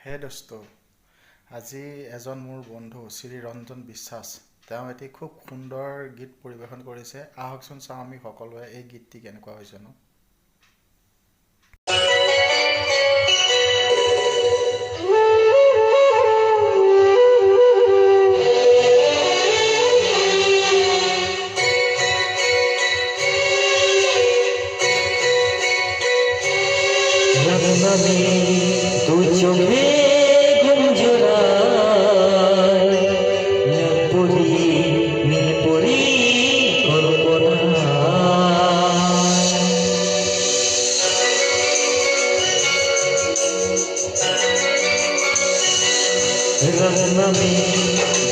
হে দোস্ত, আজি এজন মোৰ বন্ধু শ্ৰী ৰঞ্জন বিশ্বাস তেওঁ এটি খুব সুন্দৰ গীত পৰিৱেশন কৰিছে। আহকচোন চাওঁ আমি সকলোৱে এই গীতটি কেনেকুৱা হৈছে নো। নামে দু চোখে ঘুম জোড়ায় নীলপরি কল্পনা নামে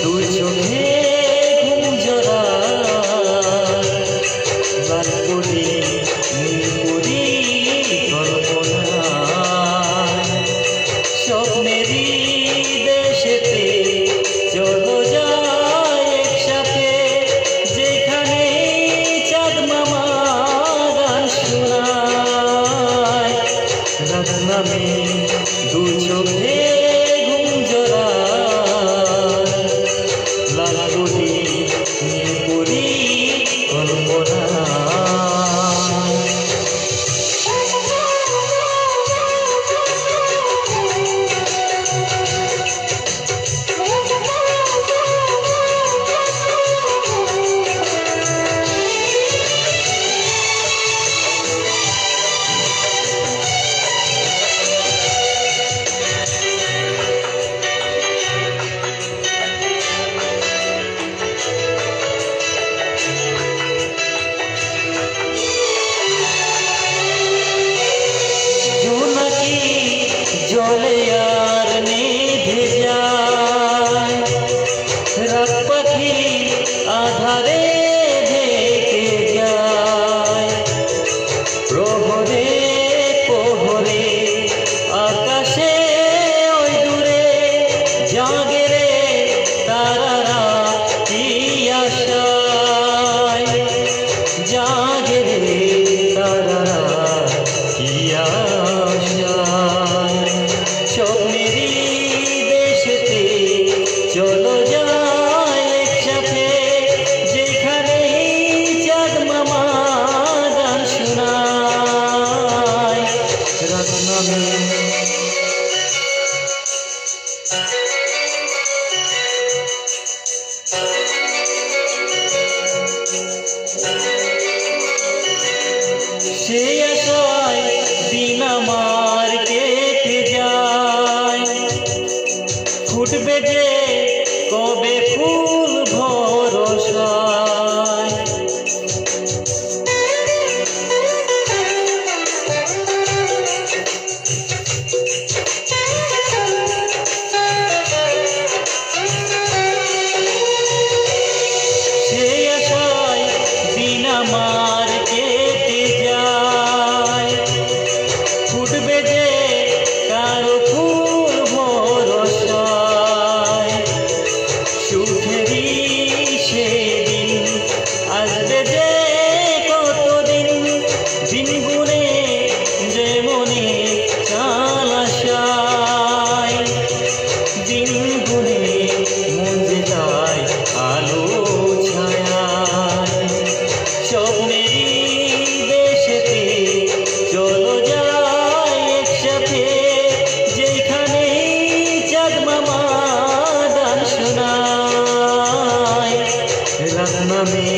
দু চোখে ঘুম জোড়ায় লালপরি নীলপরি কল্পনা স্বপ্নেরই দেশেতে চলো যায় একসাথে, যেখানে চাঁদ মামা গান শোনায়। রাত নামে দু চোখে ঘুম জড়ায় লালপরি নীলপরি কল্পনা। জলে আর নিভে যায়, রাত পাখি আধারে ঢেকে যায়। প্রহরে প্রহরে আকাশে ওই দূরে জাগে রে তারারা কি আশায়, জাগে রে তারারা কি আশায়। স্বপ্নেরই দেশেতে চলো যায় একসাথে, যেখানে চাঁদ মামা গান শোনায়। রাত নামে সে আশায় দিন আমার কেটে যায়, ফুটবে যে কবে ফুল ভরসায়। সে আশায় দিন আমার কেটে যায়, ফুটবে যে কারো ফুল ভরসায়। সুখেরই সেদিন আসবে যে কতদিন, দিন গুনে যে মনে চাল আশায়। দিন গুনে মন যে যায় আলো ছায়ায়। স্বপ্নেরই দেশেতে চলো যায় একসাথে, যেখানে চাঁদ মামা গান শোনায়। রাত নামে